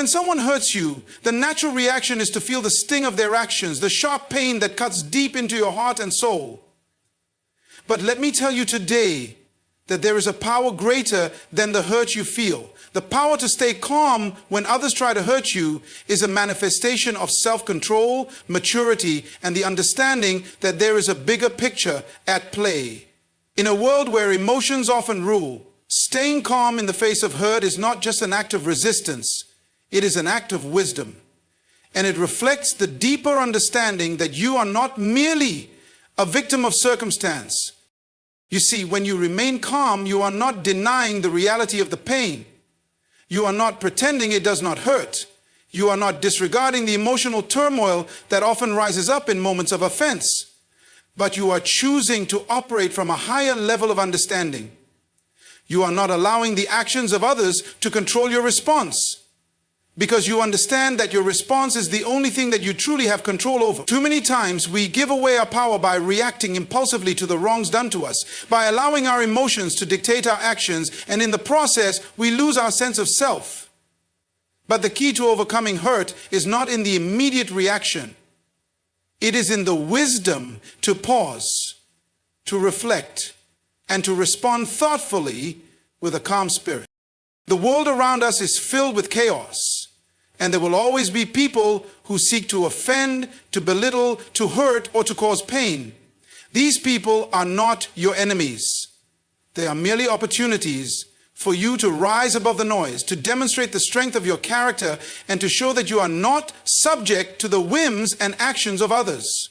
When someone hurts you, the natural reaction is to feel the sting of their actions, the sharp pain that cuts deep into your heart and soul. But let me tell you today that there is a power greater than the hurt you feel. The power to stay calm when others try to hurt you is a manifestation of self-control, maturity, and the understanding that there is a bigger picture at play. In a world where emotions often rule, staying calm in the face of hurt is not just an act of resistance. It is an act of wisdom, and it reflects the deeper understanding that you are not merely a victim of circumstance. You see, when you remain calm, you are not denying the reality of the pain. You are not pretending it does not hurt. You are not disregarding the emotional turmoil that often rises up in moments of offense. But you are choosing to operate from a higher level of understanding. You are not allowing the actions of others to control your response, because you understand that your response is the only thing that you truly have control over. Too many times we give away our power by reacting impulsively to the wrongs done to us, by allowing our emotions to dictate our actions, and in the process we lose our sense of self. But the key to overcoming hurt is not in the immediate reaction. It is in the wisdom to pause, to reflect, and to respond thoughtfully with a calm spirit. The world around us is filled with chaos. And there will always be people who seek to offend, to belittle, to hurt, or to cause pain. These people are not your enemies. They are merely opportunities for you to rise above the noise, to demonstrate the strength of your character, and to show that you are not subject to the whims and actions of others.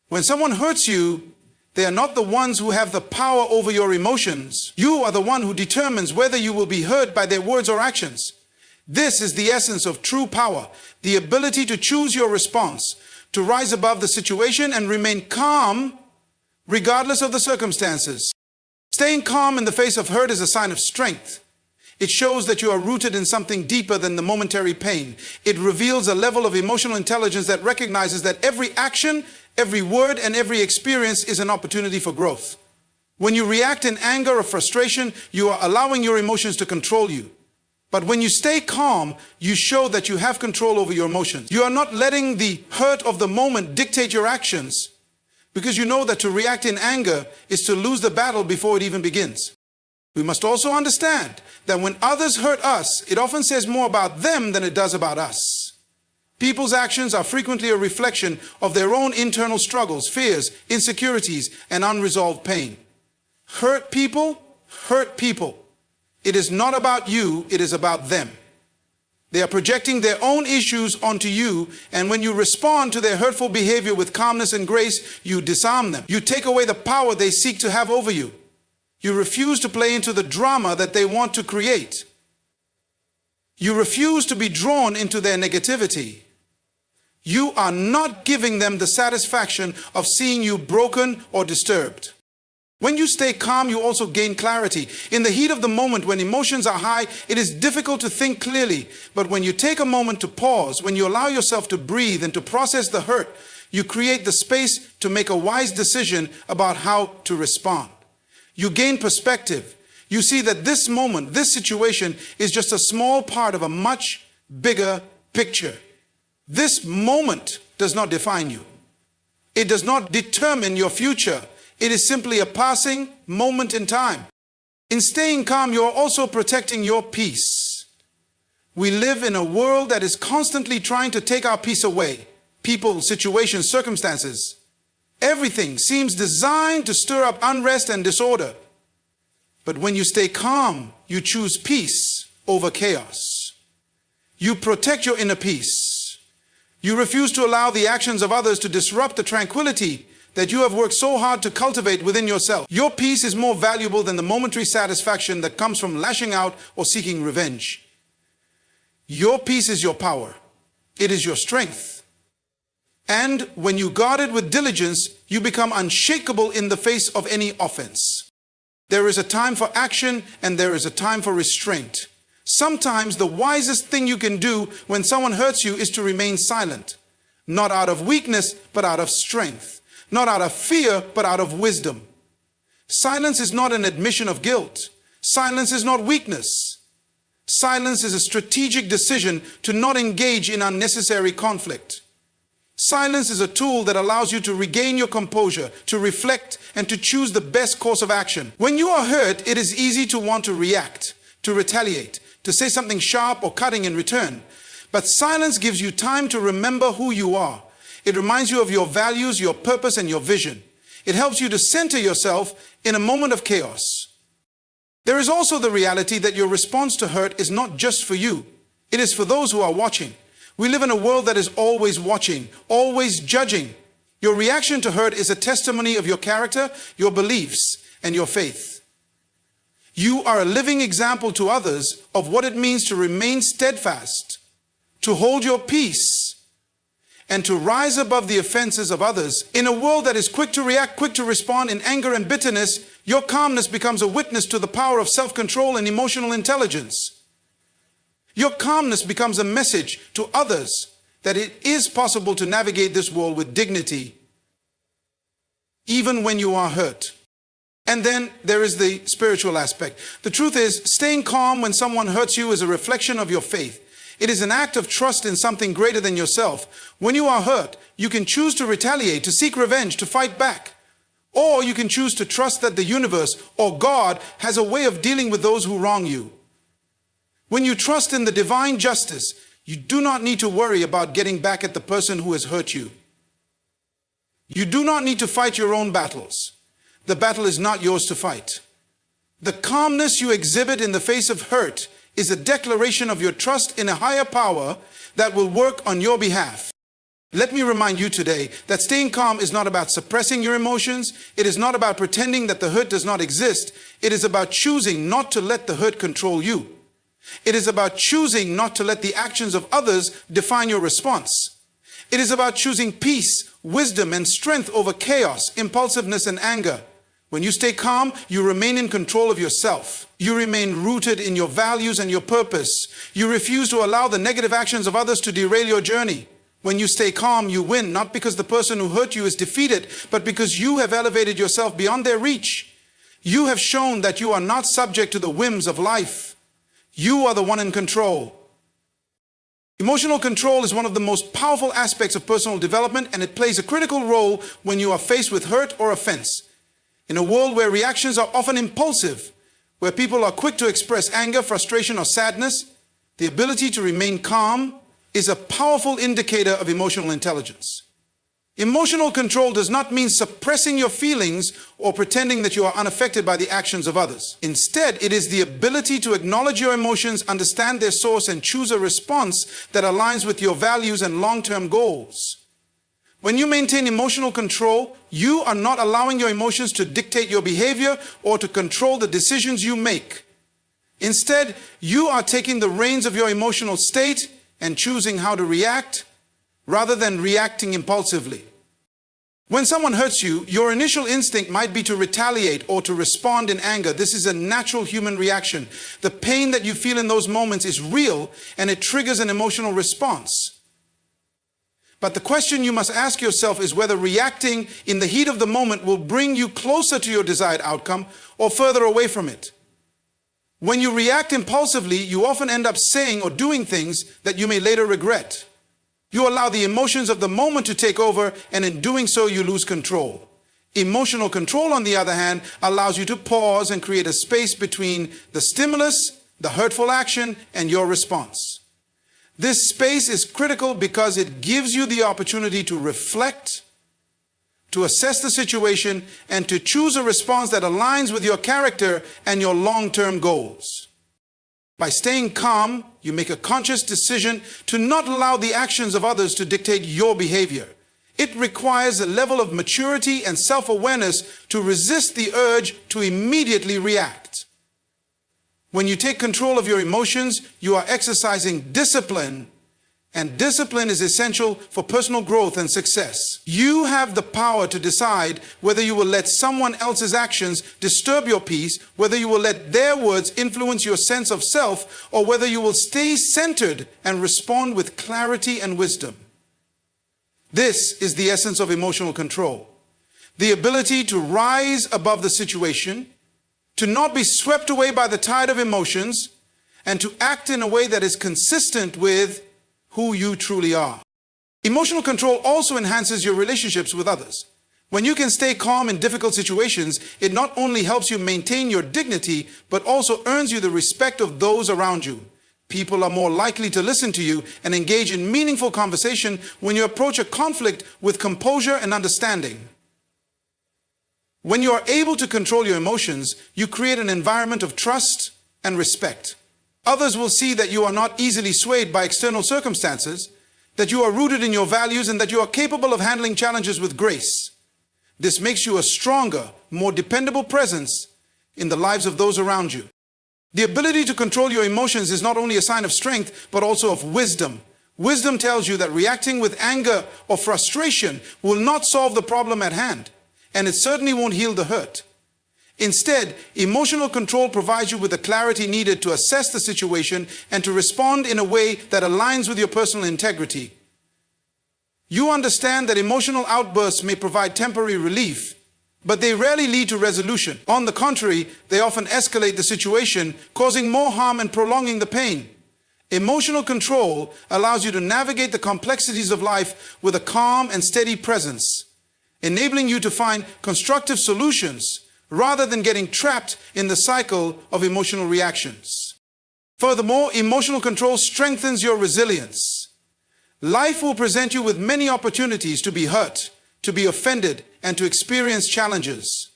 When someone hurts you, they are not the ones who have the power over your emotions. You are the one who determines whether you will be hurt by their words or actions. This is the essence of true power, the ability to choose your response, to rise above the situation and remain calm regardless of the circumstances. Staying calm in the face of hurt is a sign of strength. It shows that you are rooted in something deeper than the momentary pain. It reveals a level of emotional intelligence that recognizes that every action, every word, and every experience is an opportunity for growth. When you react in anger or frustration, you are allowing your emotions to control you. But when you stay calm, you show that you have control over your emotions. You are not letting the hurt of the moment dictate your actions, because you know that to react in anger is to lose the battle before it even begins. We must also understand that when others hurt us, it often says more about them than it does about us. People's actions are frequently a reflection of their own internal struggles, fears, insecurities, and unresolved pain. Hurt people hurt people. It is not about you, it is about them. They are projecting their own issues onto you, and when you respond to their hurtful behavior with calmness and grace, you disarm them. You take away the power they seek to have over you. You refuse to play into the drama that they want to create. You refuse to be drawn into their negativity. You are not giving them the satisfaction of seeing you broken or disturbed. When you stay calm, you also gain clarity. In the heat of the moment, when emotions are high, it is difficult to think clearly. But when you take a moment to pause, when you allow yourself to breathe and to process the hurt, you create the space to make a wise decision about how to respond. You gain perspective. You see that this moment, this situation, is just a small part of a much bigger picture. This moment does not define you. It does not determine your future. It is simply a passing moment in time. In staying calm, you are also protecting your peace. We live in a world that is constantly trying to take our peace away. People, situations, circumstances. Everything seems designed to stir up unrest and disorder. But when you stay calm, you choose peace over chaos. You protect your inner peace. You refuse to allow the actions of others to disrupt the tranquility that you have worked so hard to cultivate within yourself. Your peace is more valuable than the momentary satisfaction that comes from lashing out or seeking revenge. Your peace is your power. It is your strength. And when you guard it with diligence, you become unshakable in the face of any offense. There is a time for action and there is a time for restraint. Sometimes the wisest thing you can do when someone hurts you is to remain silent. Not out of weakness, but out of strength. Not out of fear, but out of wisdom. Silence is not an admission of guilt. Silence is not weakness. Silence is a strategic decision to not engage in unnecessary conflict. Silence is a tool that allows you to regain your composure, to reflect, and to choose the best course of action. When you are hurt, it is easy to want to react, to retaliate, to say something sharp or cutting in return. But silence gives you time to remember who you are. It reminds you of your values, your purpose, and your vision. It helps you to center yourself in a moment of chaos. There is also the reality that your response to hurt is not just for you. It is for those who are watching. We live in a world that is always watching, always judging. Your reaction to hurt is a testimony of your character, your beliefs, and your faith. You are a living example to others of what it means to remain steadfast, to hold your peace, and to rise above the offenses of others. In a world that is quick to react, quick to respond in anger and bitterness, your calmness becomes a witness to the power of self-control and emotional intelligence. Your calmness becomes a message to others that it is possible to navigate this world with dignity, even when you are hurt. And then there is the spiritual aspect. The truth is, staying calm when someone hurts you is a reflection of your faith. It is an act of trust in something greater than yourself. When you are hurt, you can choose to retaliate, to seek revenge, to fight back. Or you can choose to trust that the universe or God has a way of dealing with those who wrong you. When you trust in the divine justice, you do not need to worry about getting back at the person who has hurt you. You do not need to fight your own battles. The battle is not yours to fight. The calmness you exhibit in the face of hurt is a declaration of your trust in a higher power that will work on your behalf. Let me remind you today that staying calm is not about suppressing your emotions. It is not about pretending that the hurt does not exist. It is about choosing not to let the hurt control you. It is about choosing not to let the actions of others define your response. It is about choosing peace, wisdom, and strength over chaos, impulsiveness, and anger. When you stay calm, you remain in control of yourself. You remain rooted in your values and your purpose. You refuse to allow the negative actions of others to derail your journey. When you stay calm, you win, not because the person who hurt you is defeated, but because you have elevated yourself beyond their reach. You have shown that you are not subject to the whims of life. You are the one in control. Emotional control is one of the most powerful aspects of personal development, and it plays a critical role when you are faced with hurt or offense. In a world where reactions are often impulsive, where people are quick to express anger, frustration, or sadness, the ability to remain calm is a powerful indicator of emotional intelligence. Emotional control does not mean suppressing your feelings or pretending that you are unaffected by the actions of others. Instead, it is the ability to acknowledge your emotions, understand their source, and choose a response that aligns with your values and long-term goals. When you maintain emotional control, you are not allowing your emotions to dictate your behavior or to control the decisions you make. Instead, you are taking the reins of your emotional state and choosing how to react rather than reacting impulsively. When someone hurts you, your initial instinct might be to retaliate or to respond in anger. This is a natural human reaction. The pain that you feel in those moments is real, and it triggers an emotional response. But the question you must ask yourself is whether reacting in the heat of the moment will bring you closer to your desired outcome or further away from it. When you react impulsively, you often end up saying or doing things that you may later regret. You allow the emotions of the moment to take over, and in doing so, you lose control. Emotional control, on the other hand, allows you to pause and create a space between the stimulus, the hurtful action, and your response. This space is critical because it gives you the opportunity to reflect, to assess the situation, and to choose a response that aligns with your character and your long-term goals. By staying calm, you make a conscious decision to not allow the actions of others to dictate your behavior. It requires a level of maturity and self-awareness to resist the urge to immediately react. When you take control of your emotions, you are exercising discipline, and discipline is essential for personal growth and success. You have the power to decide whether you will let someone else's actions disturb your peace, whether you will let their words influence your sense of self, or whether you will stay centered and respond with clarity and wisdom. This is the essence of emotional control. The ability to rise above the situation, to not be swept away by the tide of emotions, and to act in a way that is consistent with who you truly are. Emotional control also enhances your relationships with others. When you can stay calm in difficult situations, it not only helps you maintain your dignity, but also earns you the respect of those around you. People are more likely to listen to you and engage in meaningful conversation when you approach a conflict with composure and understanding. When you are able to control your emotions, you create an environment of trust and respect. Others will see that you are not easily swayed by external circumstances, that you are rooted in your values, and that you are capable of handling challenges with grace. This makes you a stronger, more dependable presence in the lives of those around you. The ability to control your emotions is not only a sign of strength, but also of wisdom. Wisdom tells you that reacting with anger or frustration will not solve the problem at hand, and it certainly won't heal the hurt. Instead, emotional control provides you with the clarity needed to assess the situation and to respond in a way that aligns with your personal integrity. You understand that emotional outbursts may provide temporary relief, but they rarely lead to resolution. On the contrary, they often escalate the situation, causing more harm and prolonging the pain. Emotional control allows you to navigate the complexities of life with a calm and steady presence, enabling you to find constructive solutions rather than getting trapped in the cycle of emotional reactions. Furthermore, emotional control strengthens your resilience. Life will present you with many opportunities to be hurt, to be offended, and to experience challenges.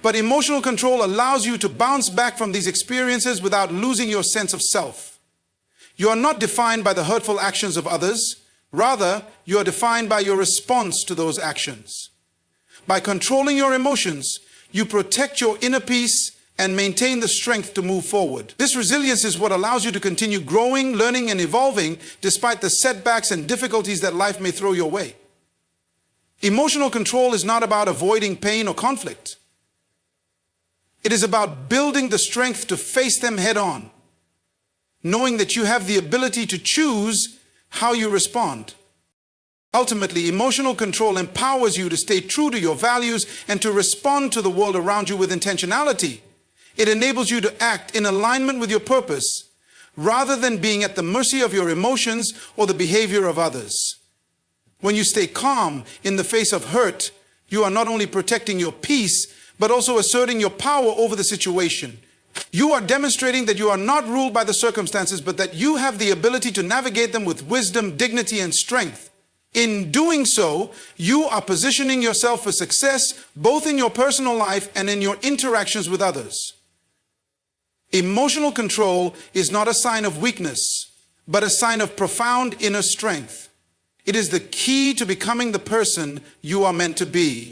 But emotional control allows you to bounce back from these experiences without losing your sense of self. You are not defined by the hurtful actions of others. Rather, you are defined by your response to those actions. By controlling your emotions, you protect your inner peace and maintain the strength to move forward. This resilience is what allows you to continue growing, learning, and evolving despite the setbacks and difficulties that life may throw your way. Emotional control is not about avoiding pain or conflict. It is about building the strength to face them head on, knowing that you have the ability to choose how you respond. Ultimately, emotional control empowers you to stay true to your values and to respond to the world around you with intentionality. It enables you to act in alignment with your purpose, rather than being at the mercy of your emotions or the behavior of others. When you stay calm in the face of hurt, you are not only protecting your peace, but also asserting your power over the situation. You are demonstrating that you are not ruled by the circumstances, but that you have the ability to navigate them with wisdom, dignity, and strength. In doing so, you are positioning yourself for success, both in your personal life and in your interactions with others. Emotional control is not a sign of weakness, but a sign of profound inner strength. It is the key to becoming the person you are meant to be.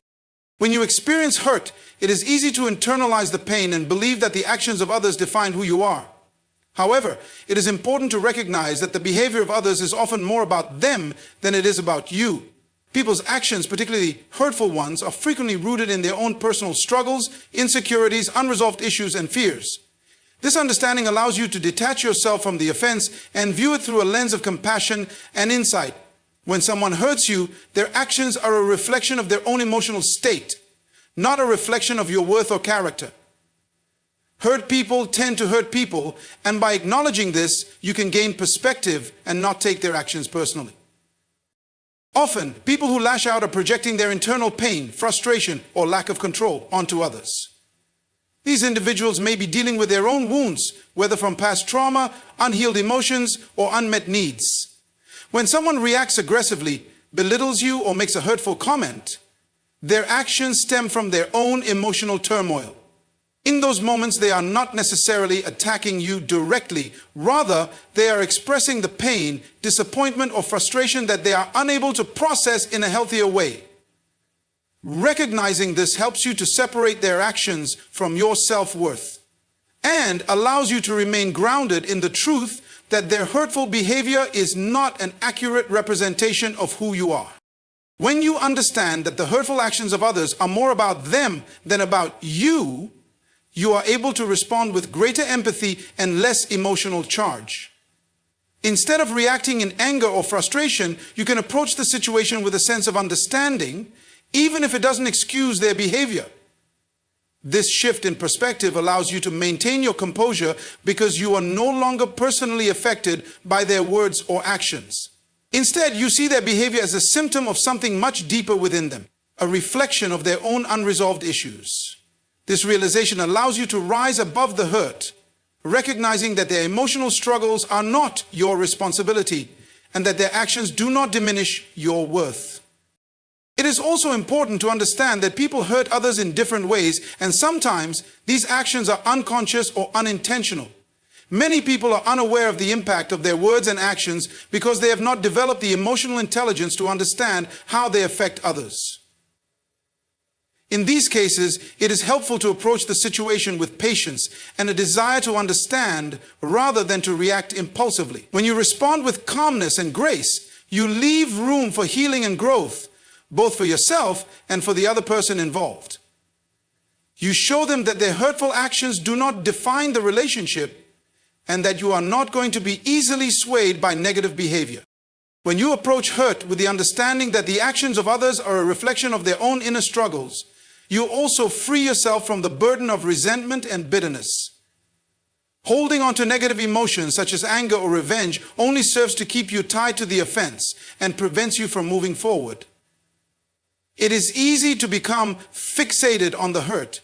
When you experience hurt, it is easy to internalize the pain and believe that the actions of others define who you are. However, it is important to recognize that the behavior of others is often more about them than it is about you. People's actions, particularly hurtful ones, are frequently rooted in their own personal struggles, insecurities, unresolved issues, and fears. This understanding allows you to detach yourself from the offense and view it through a lens of compassion and insight. When someone hurts you, their actions are a reflection of their own emotional state, not a reflection of your worth or character. Hurt people tend to hurt people, and by acknowledging this, you can gain perspective and not take their actions personally. Often, people who lash out are projecting their internal pain, frustration, or lack of control onto others. These individuals may be dealing with their own wounds, whether from past trauma, unhealed emotions, or unmet needs. When someone reacts aggressively, belittles you, or makes a hurtful comment, their actions stem from their own emotional turmoil. In those moments, they are not necessarily attacking you directly. Rather, they are expressing the pain, disappointment, or frustration that they are unable to process in a healthier way. Recognizing this helps you to separate their actions from your self-worth and allows you to remain grounded in the truth that their hurtful behavior is not an accurate representation of who you are. When you understand that the hurtful actions of others are more about them than about you, you are able to respond with greater empathy and less emotional charge. Instead of reacting in anger or frustration, you can approach the situation with a sense of understanding, even if it doesn't excuse their behavior. This shift in perspective allows you to maintain your composure because you are no longer personally affected by their words or actions. Instead, you see their behavior as a symptom of something much deeper within them, a reflection of their own unresolved issues. This realization allows you to rise above the hurt, recognizing that their emotional struggles are not your responsibility and that their actions do not diminish your worth. It is also important to understand that people hurt others in different ways, and sometimes these actions are unconscious or unintentional. Many people are unaware of the impact of their words and actions because they have not developed the emotional intelligence to understand how they affect others. In these cases, it is helpful to approach the situation with patience and a desire to understand rather than to react impulsively. When you respond with calmness and grace, you leave room for healing and growth, both for yourself and for the other person involved. You show them that their hurtful actions do not define the relationship and that you are not going to be easily swayed by negative behavior. When you approach hurt with the understanding that the actions of others are a reflection of their own inner struggles, you also free yourself from the burden of resentment and bitterness. Holding on to negative emotions such as anger or revenge only serves to keep you tied to the offense and prevents you from moving forward. It is easy to become fixated on the hurt,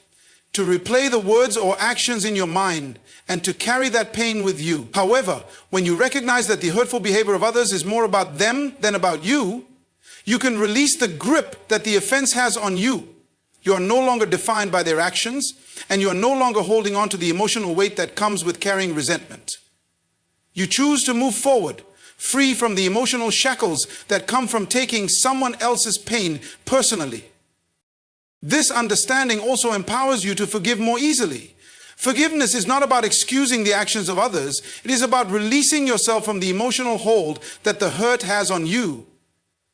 to replay the words or actions in your mind, and to carry that pain with you. However, when you recognize that the hurtful behavior of others is more about them than about you, you can release the grip that the offense has on you. You are no longer defined by their actions, and you are no longer holding on to the emotional weight that comes with carrying resentment. You choose to move forward, free from the emotional shackles that come from taking someone else's pain personally. This understanding also empowers you to forgive more easily. Forgiveness is not about excusing the actions of others. It is about releasing yourself from the emotional hold that the hurt has on you.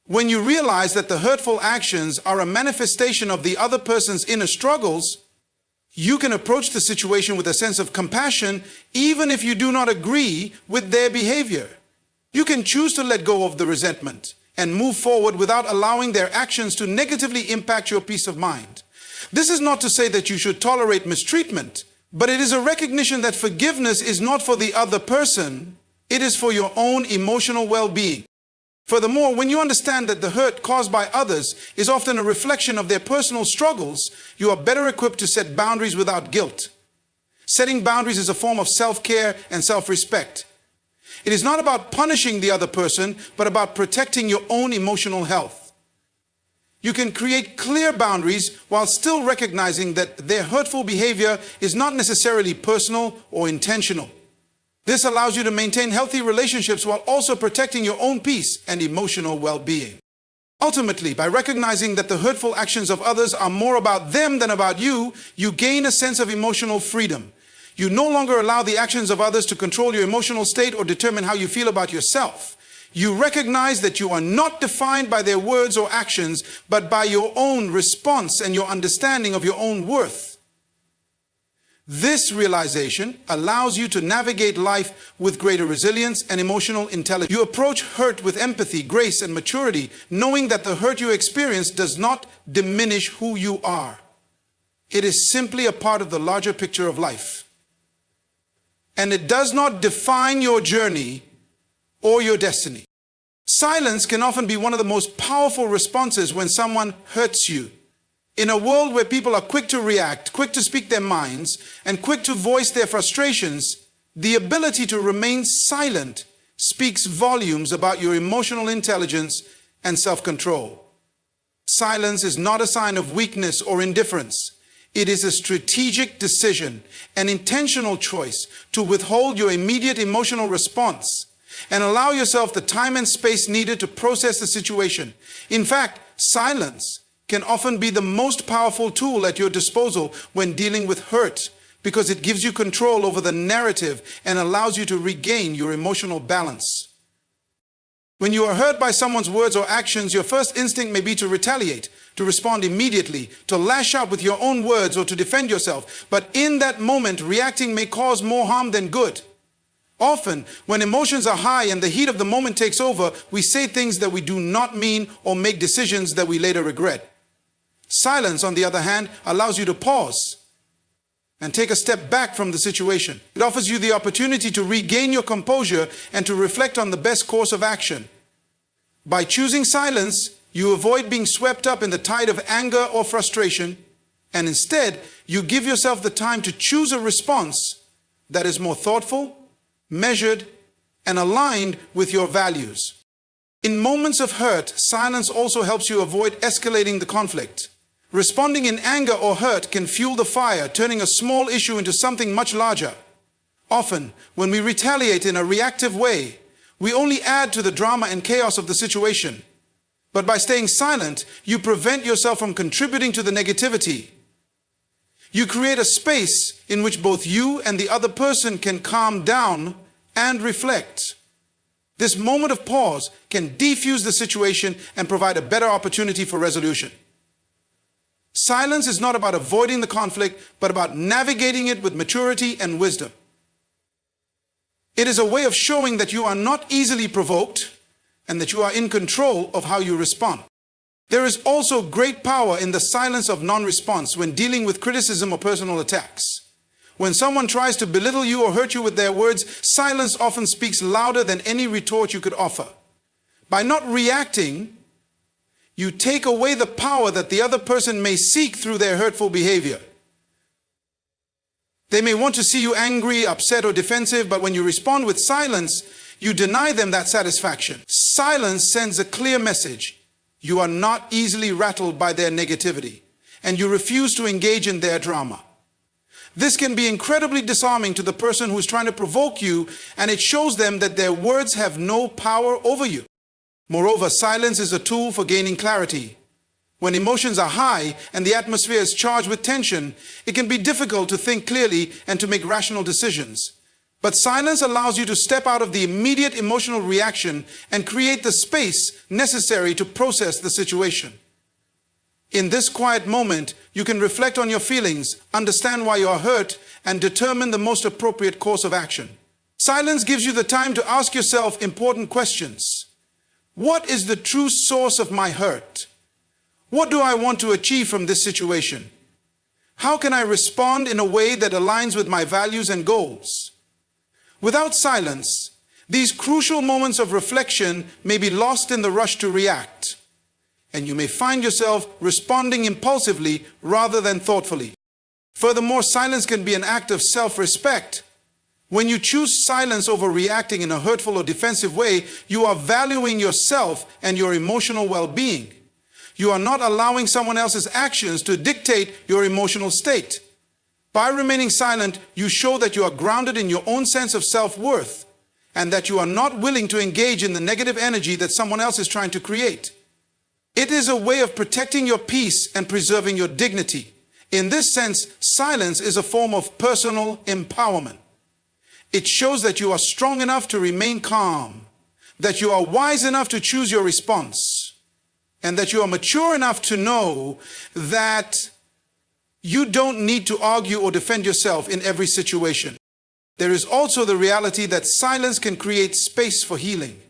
When you realize that the hurtful actions are a manifestation of the other person's inner struggles, you can approach the situation with a sense of compassion even if you do not agree with their behavior. You can choose to let go of the resentment and move forward without allowing their actions to negatively impact your peace of mind. This is not to say that you should tolerate mistreatment, but it is a recognition that forgiveness is not for the other person, it is for your own emotional well-being. Furthermore, when you understand that the hurt caused by others is often a reflection of their personal struggles, you are better equipped to set boundaries without guilt. Setting boundaries is a form of self-care and self-respect. It is not about punishing the other person, but about protecting your own emotional health. You can create clear boundaries while still recognizing that their hurtful behavior is not necessarily personal or intentional. This allows you to maintain healthy relationships while also protecting your own peace and emotional well-being. Ultimately, by recognizing that the hurtful actions of others are more about them than about you, you gain a sense of emotional freedom. You no longer allow the actions of others to control your emotional state or determine how you feel about yourself. You recognize that you are not defined by their words or actions, but by your own response and your understanding of your own worth. This realization allows you to navigate life with greater resilience and emotional intelligence. You approach hurt with empathy, grace, and maturity, knowing that the hurt you experience does not diminish who you are. It is simply a part of the larger picture of life. And it does not define your journey or your destiny. Silence can often be one of the most powerful responses when someone hurts you. In a world where people are quick to react, quick to speak their minds, and quick to voice their frustrations, the ability to remain silent speaks volumes about your emotional intelligence and self-control. Silence is not a sign of weakness or indifference. It is a strategic decision, an intentional choice to withhold your immediate emotional response and allow yourself the time and space needed to process the situation. In fact, silence can often be the most powerful tool at your disposal when dealing with hurt because it gives you control over the narrative and allows you to regain your emotional balance. When you are hurt by someone's words or actions, your first instinct may be to retaliate, to respond immediately, to lash out with your own words or to defend yourself. But in that moment, reacting may cause more harm than good. Often, when emotions are high and the heat of the moment takes over, we say things that we do not mean or make decisions that we later regret. Silence, on the other hand, allows you to pause, and take a step back from the situation. It offers you the opportunity to regain your composure and to reflect on the best course of action. By choosing silence, you avoid being swept up in the tide of anger or frustration, and instead, you give yourself the time to choose a response that is more thoughtful, measured, and aligned with your values. In moments of hurt, silence also helps you avoid escalating the conflict. Responding in anger or hurt can fuel the fire, turning a small issue into something much larger. Often, when we retaliate in a reactive way, we only add to the drama and chaos of the situation. But by staying silent, you prevent yourself from contributing to the negativity. You create a space in which both you and the other person can calm down and reflect. This moment of pause can defuse the situation and provide a better opportunity for resolution. Silence is not about avoiding the conflict, but about navigating it with maturity and wisdom. It is a way of showing that you are not easily provoked and that you are in control of how you respond. There is also great power in the silence of non-response when dealing with criticism or personal attacks. When someone tries to belittle you or hurt you with their words, silence often speaks louder than any retort you could offer. By not reacting, you take away the power that the other person may seek through their hurtful behavior. They may want to see you angry, upset, or defensive, but when you respond with silence, you deny them that satisfaction. Silence sends a clear message. You are not easily rattled by their negativity, and you refuse to engage in their drama. This can be incredibly disarming to the person who is trying to provoke you, and it shows them that their words have no power over you. Moreover, silence is a tool for gaining clarity. When emotions are high and the atmosphere is charged with tension, it can be difficult to think clearly and to make rational decisions. But silence allows you to step out of the immediate emotional reaction and create the space necessary to process the situation. In this quiet moment, you can reflect on your feelings, understand why you are hurt, and determine the most appropriate course of action. Silence gives you the time to ask yourself important questions. What is the true source of my hurt? What do I want to achieve from this situation? How can I respond in a way that aligns with my values and goals? Without silence, these crucial moments of reflection may be lost in the rush to react, and you may find yourself responding impulsively rather than thoughtfully. Furthermore, silence can be an act of self-respect. When you choose silence over reacting in a hurtful or defensive way, you are valuing yourself and your emotional well-being. You are not allowing someone else's actions to dictate your emotional state. By remaining silent, you show that you are grounded in your own sense of self-worth and that you are not willing to engage in the negative energy that someone else is trying to create. It is a way of protecting your peace and preserving your dignity. In this sense, silence is a form of personal empowerment. It shows that you are strong enough to remain calm, that you are wise enough to choose your response, and that you are mature enough to know that you don't need to argue or defend yourself in every situation. There is also the reality that silence can create space for healing.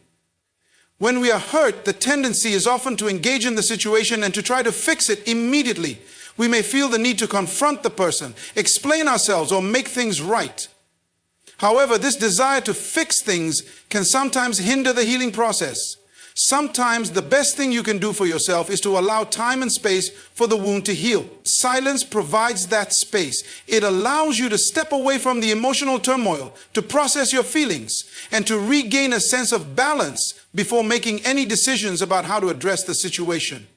When we are hurt, the tendency is often to engage in the situation and to try to fix it immediately. We may feel the need to confront the person, explain ourselves, or make things right. However, this desire to fix things can sometimes hinder the healing process. Sometimes the best thing you can do for yourself is to allow time and space for the wound to heal. Silence provides that space. It allows you to step away from the emotional turmoil, to process your feelings, and to regain a sense of balance before making any decisions about how to address the situation.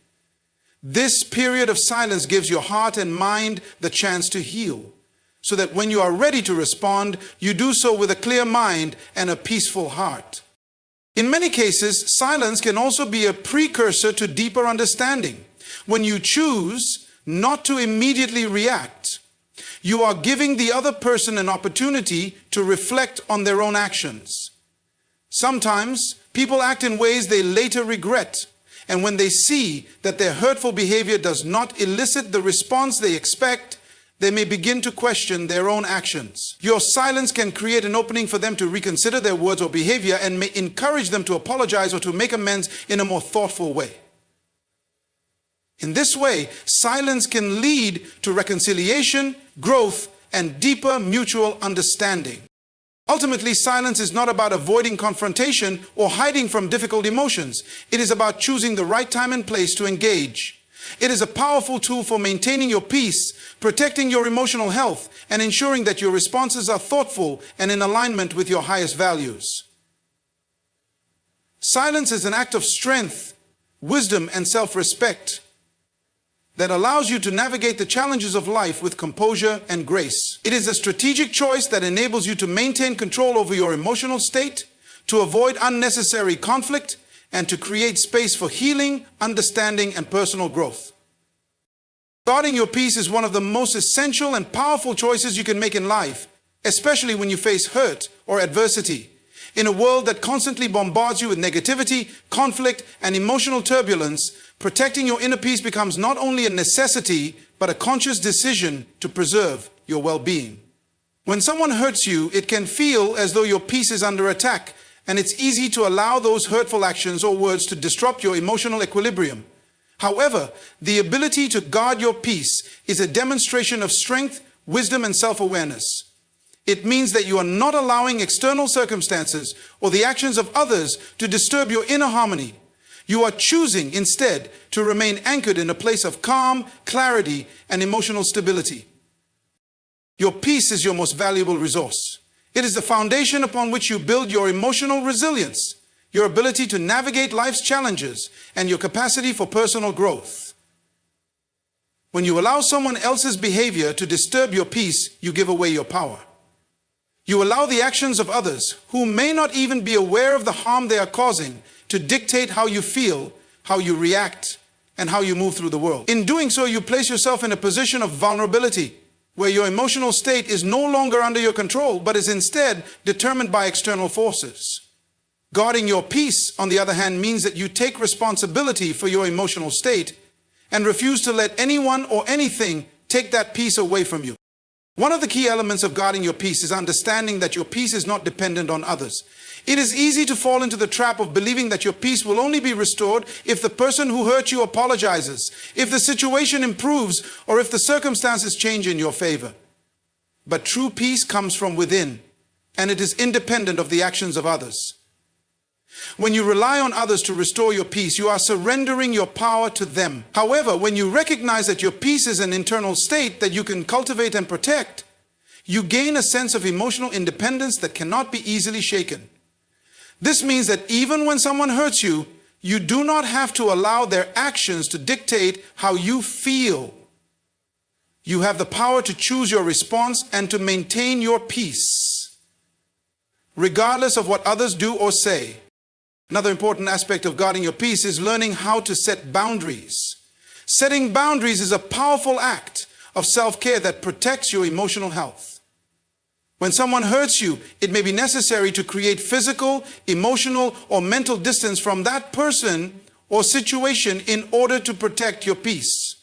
This period of silence gives your heart and mind the chance to heal, so that when you are ready to respond, you do so with a clear mind and a peaceful heart. In many cases, silence can also be a precursor to deeper understanding. When you choose not to immediately react, you are giving the other person an opportunity to reflect on their own actions. Sometimes, people act in ways they later regret, and when they see that their hurtful behavior does not elicit the response they expect, they may begin to question their own actions. Your silence can create an opening for them to reconsider their words or behavior and may encourage them to apologize or to make amends in a more thoughtful way. In this way, silence can lead to reconciliation, growth, and deeper mutual understanding. Ultimately, silence is not about avoiding confrontation or hiding from difficult emotions. It is about choosing the right time and place to engage. It is a powerful tool for maintaining your peace, protecting your emotional health, and ensuring that your responses are thoughtful and in alignment with your highest values. Silence is an act of strength, wisdom, and self-respect that allows you to navigate the challenges of life with composure and grace. It is a strategic choice that enables you to maintain control over your emotional state, to avoid unnecessary conflict, and to create space for healing, understanding, and personal growth. Guarding your peace is one of the most essential and powerful choices you can make in life, especially when you face hurt or adversity. In a world that constantly bombards you with negativity, conflict, and emotional turbulence, protecting your inner peace becomes not only a necessity, but a conscious decision to preserve your well-being. When someone hurts you, it can feel as though your peace is under attack, and it's easy to allow those hurtful actions or words to disrupt your emotional equilibrium. However, the ability to guard your peace is a demonstration of strength, wisdom, and self-awareness. It means that you are not allowing external circumstances or the actions of others to disturb your inner harmony. You are choosing instead to remain anchored in a place of calm, clarity, and emotional stability. Your peace is your most valuable resource. It is the foundation upon which you build your emotional resilience, your ability to navigate life's challenges, and your capacity for personal growth. When you allow someone else's behavior to disturb your peace, you give away your power. You allow the actions of others, who may not even be aware of the harm they are causing, to dictate how you feel, how you react, and how you move through the world. In doing so, you place yourself in a position of vulnerability, where your emotional state is no longer under your control, but is instead determined by external forces. Guarding your peace, on the other hand, means that you take responsibility for your emotional state and refuse to let anyone or anything take that peace away from you. One of the key elements of guarding your peace is understanding that your peace is not dependent on others. It is easy to fall into the trap of believing that your peace will only be restored if the person who hurt you apologizes, if the situation improves, or if the circumstances change in your favor. But true peace comes from within, and it is independent of the actions of others. When you rely on others to restore your peace, you are surrendering your power to them. However, when you recognize that your peace is an internal state that you can cultivate and protect, you gain a sense of emotional independence that cannot be easily shaken. This means that even when someone hurts you, you do not have to allow their actions to dictate how you feel. You have the power to choose your response and to maintain your peace, regardless of what others do or say. Another important aspect of guarding your peace is learning how to set boundaries. Setting boundaries is a powerful act of self-care that protects your emotional health. When someone hurts you, it may be necessary to create physical, emotional, or mental distance from that person or situation in order to protect your peace.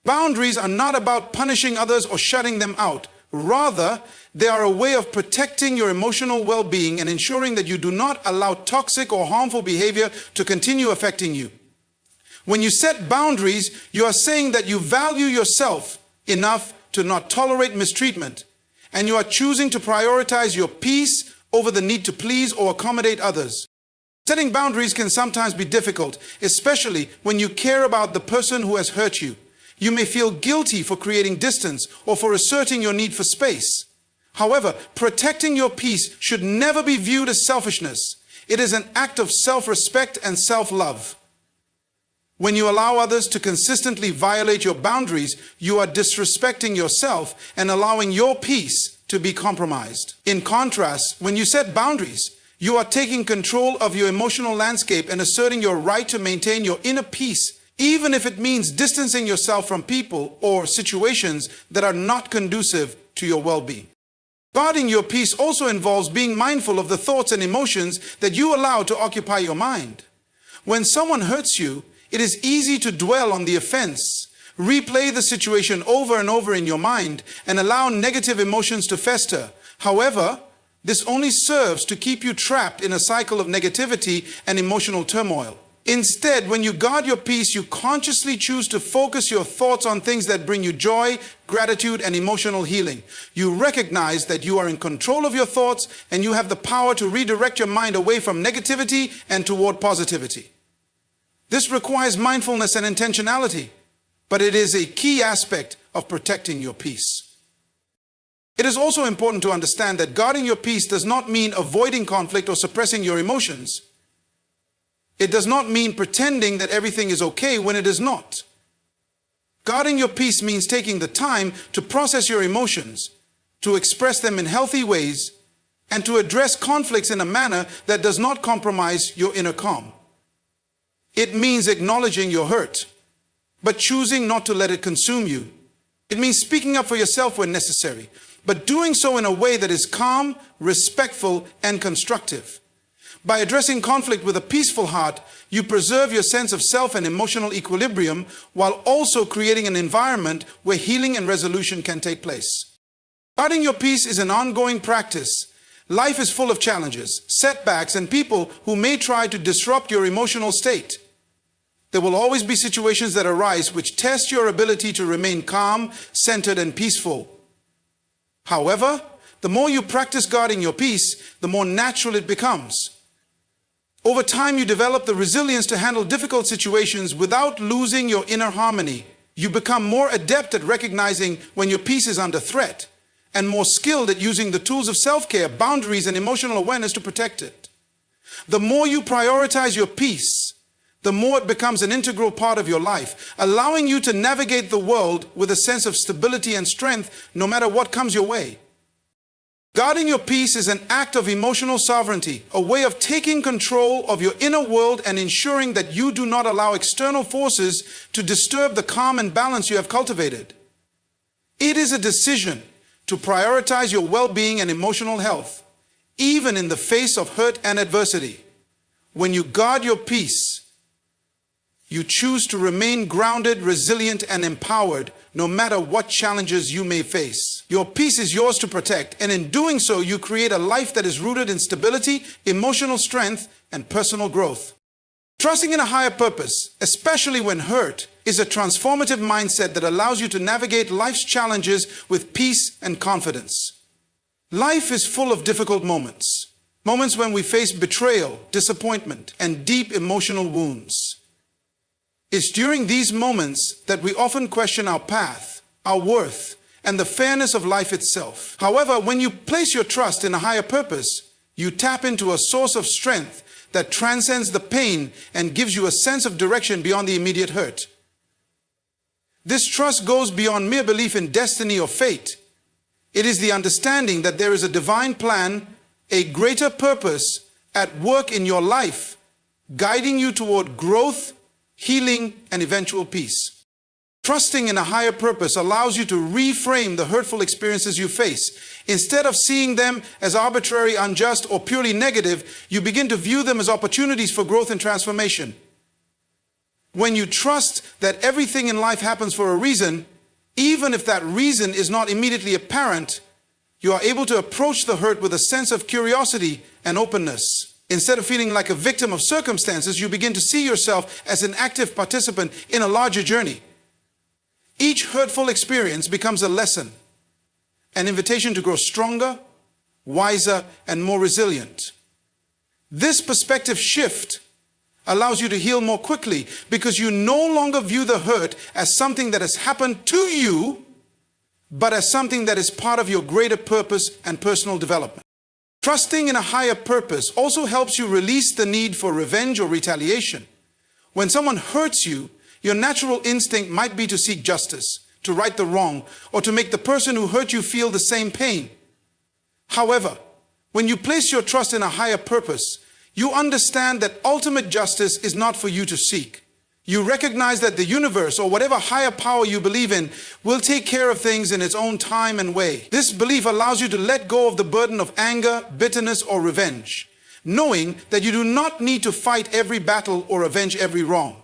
Boundaries are not about punishing others or shutting them out. Rather, they are a way of protecting your emotional well-being and ensuring that you do not allow toxic or harmful behavior to continue affecting you. When you set boundaries, you are saying that you value yourself enough to not tolerate mistreatment, and you are choosing to prioritize your peace over the need to please or accommodate others. Setting boundaries can sometimes be difficult, especially when you care about the person who has hurt you. You may feel guilty for creating distance or for asserting your need for space. However, protecting your peace should never be viewed as selfishness. It is an act of self-respect and self-love. When you allow others to consistently violate your boundaries, you are disrespecting yourself and allowing your peace to be compromised. In contrast, when you set boundaries, you are taking control of your emotional landscape and asserting your right to maintain your inner peace, even if it means distancing yourself from people or situations that are not conducive to your well-being. Guarding your peace also involves being mindful of the thoughts and emotions that you allow to occupy your mind. When someone hurts you, it is easy to dwell on the offense, replay the situation over and over in your mind, and allow negative emotions to fester. However, this only serves to keep you trapped in a cycle of negativity and emotional turmoil. Instead, when you guard your peace, you consciously choose to focus your thoughts on things that bring you joy, gratitude, and emotional healing. You recognize that you are in control of your thoughts and you have the power to redirect your mind away from negativity and toward positivity. This requires mindfulness and intentionality, but it is a key aspect of protecting your peace. It is also important to understand that guarding your peace does not mean avoiding conflict or suppressing your emotions. It does not mean pretending that everything is okay when it is not. Guarding your peace means taking the time to process your emotions, to express them in healthy ways, and to address conflicts in a manner that does not compromise your inner calm. It means acknowledging your hurt, but choosing not to let it consume you. It means speaking up for yourself when necessary, but doing so in a way that is calm, respectful, and constructive. By addressing conflict with a peaceful heart, you preserve your sense of self and emotional equilibrium while also creating an environment where healing and resolution can take place. Guarding your peace is an ongoing practice. Life is full of challenges, setbacks, and people who may try to disrupt your emotional state. There will always be situations that arise which test your ability to remain calm, centered, and peaceful. However, the more you practice guarding your peace, the more natural it becomes. Over time, you develop the resilience to handle difficult situations without losing your inner harmony. You become more adept at recognizing when your peace is under threat and more skilled at using the tools of self-care, boundaries, and emotional awareness to protect it. The more you prioritize your peace, the more it becomes an integral part of your life, allowing you to navigate the world with a sense of stability and strength no matter what comes your way. Guarding your peace is an act of emotional sovereignty, a way of taking control of your inner world and ensuring that you do not allow external forces to disturb the calm and balance you have cultivated. It is a decision to prioritize your well-being and emotional health, even in the face of hurt and adversity. When you guard your peace, you choose to remain grounded, resilient, and empowered no matter what challenges you may face. Your peace is yours to protect, and in doing so, you create a life that is rooted in stability, emotional strength, and personal growth. Trusting in a higher purpose, especially when hurt, is a transformative mindset that allows you to navigate life's challenges with peace and confidence. Life is full of difficult moments, moments when we face betrayal, disappointment, and deep emotional wounds. It's during these moments that we often question our path, our worth, and the fairness of life itself. However, when you place your trust in a higher purpose, you tap into a source of strength that transcends the pain and gives you a sense of direction beyond the immediate hurt. This trust goes beyond mere belief in destiny or fate. It is the understanding that there is a divine plan, a greater purpose at work in your life, guiding you toward growth, healing, and eventual peace. Trusting in a higher purpose allows you to reframe the hurtful experiences you face. Instead of seeing them as arbitrary, unjust, or purely negative, you begin to view them as opportunities for growth and transformation. When you trust that everything in life happens for a reason, even if that reason is not immediately apparent, you are able to approach the hurt with a sense of curiosity and openness. Instead of feeling like a victim of circumstances, you begin to see yourself as an active participant in a larger journey. Each hurtful experience becomes a lesson, an invitation to grow stronger, wiser, and more resilient. This perspective shift allows you to heal more quickly because you no longer view the hurt as something that has happened to you, but as something that is part of your greater purpose and personal development. Trusting in a higher purpose also helps you release the need for revenge or retaliation. When someone hurts you, your natural instinct might be to seek justice, to right the wrong, or to make the person who hurt you feel the same pain. However, when you place your trust in a higher purpose, you understand that ultimate justice is not for you to seek. You recognize that the universe, or whatever higher power you believe in, will take care of things in its own time and way. This belief allows you to let go of the burden of anger, bitterness, or revenge, knowing that you do not need to fight every battle or avenge every wrong.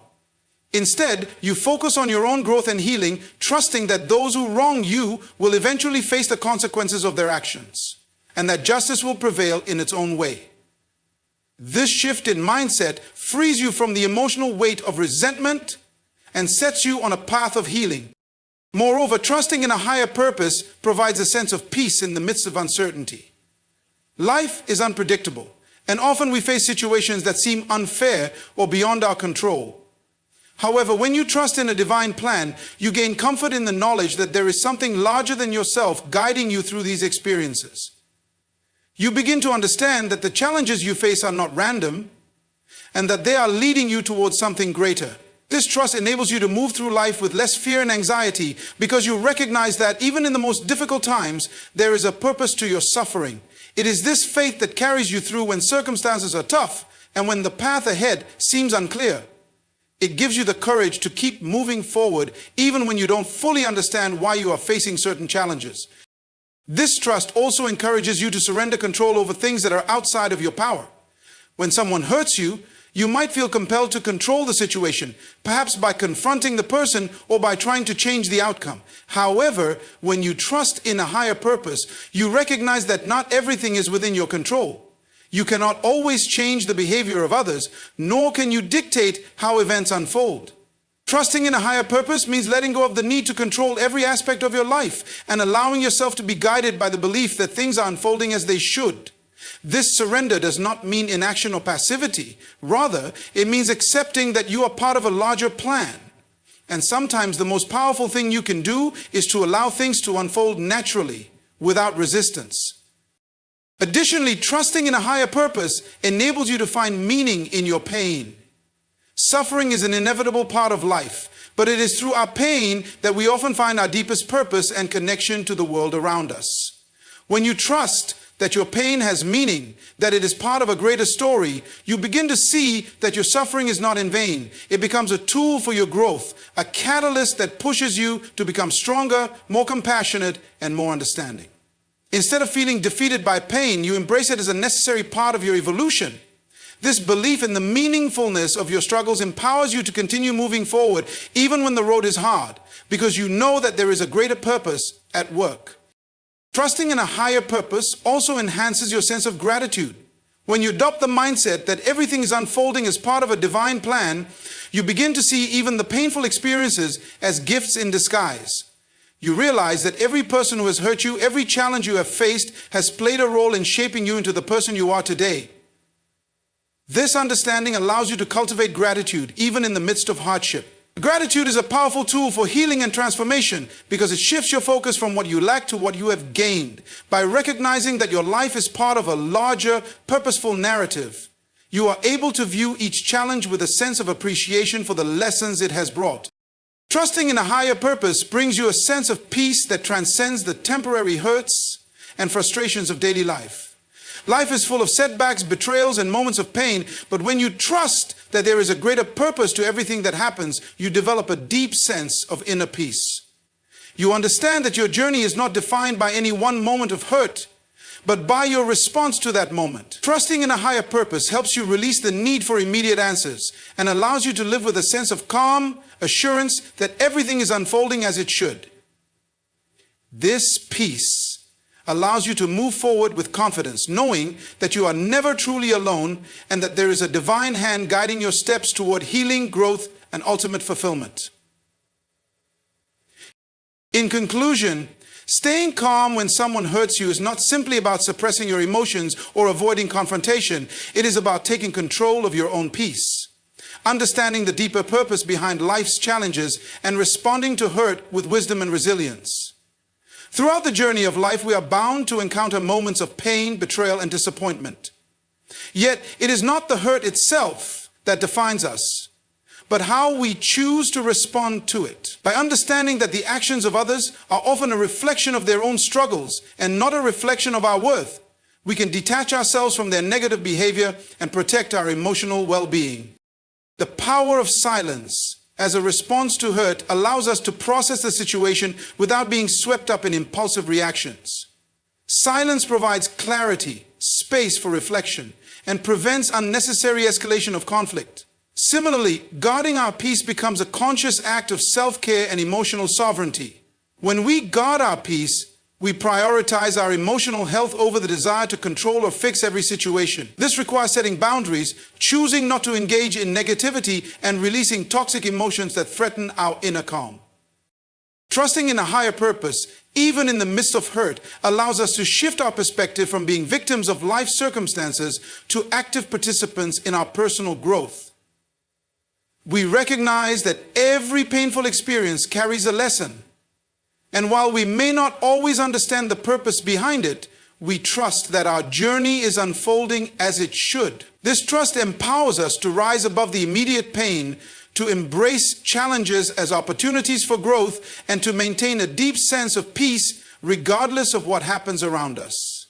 Instead, you focus on your own growth and healing, trusting that those who wrong you will eventually face the consequences of their actions, and that justice will prevail in its own way. This shift in mindset frees you from the emotional weight of resentment and sets you on a path of healing. Moreover, trusting in a higher purpose provides a sense of peace in the midst of uncertainty. Life is unpredictable, and often we face situations that seem unfair or beyond our control. However, when you trust in a divine plan, you gain comfort in the knowledge that there is something larger than yourself guiding you through these experiences. You begin to understand that the challenges you face are not random, and that they are leading you towards something greater. This trust enables you to move through life with less fear and anxiety because you recognize that even in the most difficult times, there is a purpose to your suffering. It is this faith that carries you through when circumstances are tough and when the path ahead seems unclear. It gives you the courage to keep moving forward even when you don't fully understand why you are facing certain challenges. This trust also encourages you to surrender control over things that are outside of your power. When someone hurts you, you might feel compelled to control the situation, perhaps by confronting the person or by trying to change the outcome. However, when you trust in a higher purpose, you recognize that not everything is within your control. You cannot always change the behavior of others, nor can you dictate how events unfold. Trusting in a higher purpose means letting go of the need to control every aspect of your life and allowing yourself to be guided by the belief that things are unfolding as they should. This surrender does not mean inaction or passivity. Rather, it means accepting that you are part of a larger plan. And sometimes the most powerful thing you can do is to allow things to unfold naturally, without resistance. Additionally, trusting in a higher purpose enables you to find meaning in your pain. Suffering is an inevitable part of life, but it is through our pain that we often find our deepest purpose and connection to the world around us. When you trust that your pain has meaning, that it is part of a greater story, you begin to see that your suffering is not in vain. It becomes a tool for your growth, a catalyst that pushes you to become stronger, more compassionate, and more understanding. Instead of feeling defeated by pain, you embrace it as a necessary part of your evolution. This belief in the meaningfulness of your struggles empowers you to continue moving forward even when the road is hard, because you know that there is a greater purpose at work. Trusting in a higher purpose also enhances your sense of gratitude. When you adopt the mindset that everything is unfolding as part of a divine plan, you begin to see even the painful experiences as gifts in disguise. You realize that every person who has hurt you, every challenge you have faced, has played a role in shaping you into the person you are today. This understanding allows you to cultivate gratitude even in the midst of hardship. Gratitude is a powerful tool for healing and transformation because it shifts your focus from what you lack to what you have gained. By recognizing that your life is part of a larger, purposeful narrative, you are able to view each challenge with a sense of appreciation for the lessons it has brought. Trusting in a higher purpose brings you a sense of peace that transcends the temporary hurts and frustrations of daily life. Life is full of setbacks, betrayals, and moments of pain, but when you trust that there is a greater purpose to everything that happens, you develop a deep sense of inner peace. You understand that your journey is not defined by any one moment of hurt, but by your response to that moment. Trusting in a higher purpose helps you release the need for immediate answers and allows you to live with a sense of calm, assurance that everything is unfolding as it should. This peace allows you to move forward with confidence, knowing that you are never truly alone and that there is a divine hand guiding your steps toward healing, growth, and ultimate fulfillment. In conclusion, staying calm when someone hurts you is not simply about suppressing your emotions or avoiding confrontation. It is about taking control of your own peace, understanding the deeper purpose behind life's challenges, and responding to hurt with wisdom and resilience. Throughout the journey of life, we are bound to encounter moments of pain, betrayal, and disappointment. Yet, it is not the hurt itself that defines us, but how we choose to respond to it. By understanding that the actions of others are often a reflection of their own struggles and not a reflection of our worth, we can detach ourselves from their negative behavior and protect our emotional well-being. The power of silence as a response to hurt allows us to process the situation without being swept up in impulsive reactions. Silence provides clarity, space for reflection, and prevents unnecessary escalation of conflict. Similarly, guarding our peace becomes a conscious act of self-care and emotional sovereignty. When we guard our peace, We prioritize our emotional health over the desire to control or fix every situation. This requires setting boundaries, choosing not to engage in negativity, and releasing toxic emotions that threaten our inner calm. Trusting in a higher purpose, even in the midst of hurt, allows us to shift our perspective from being victims of life circumstances to active participants in our personal growth. We recognize that every painful experience carries a lesson. And while we may not always understand the purpose behind it, we trust that our journey is unfolding as it should. This trust empowers us to rise above the immediate pain, to embrace challenges as opportunities for growth, and to maintain a deep sense of peace regardless of what happens around us.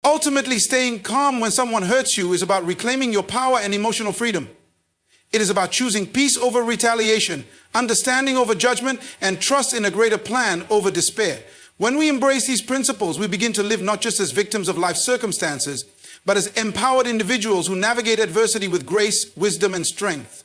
Ultimately, staying calm when someone hurts you is about reclaiming your power and emotional freedom. It is about choosing peace over retaliation, understanding over judgment, and trust in a greater plan over despair. When we embrace these principles, we begin to live not just as victims of life circumstances, but as empowered individuals who navigate adversity with grace, wisdom, and strength.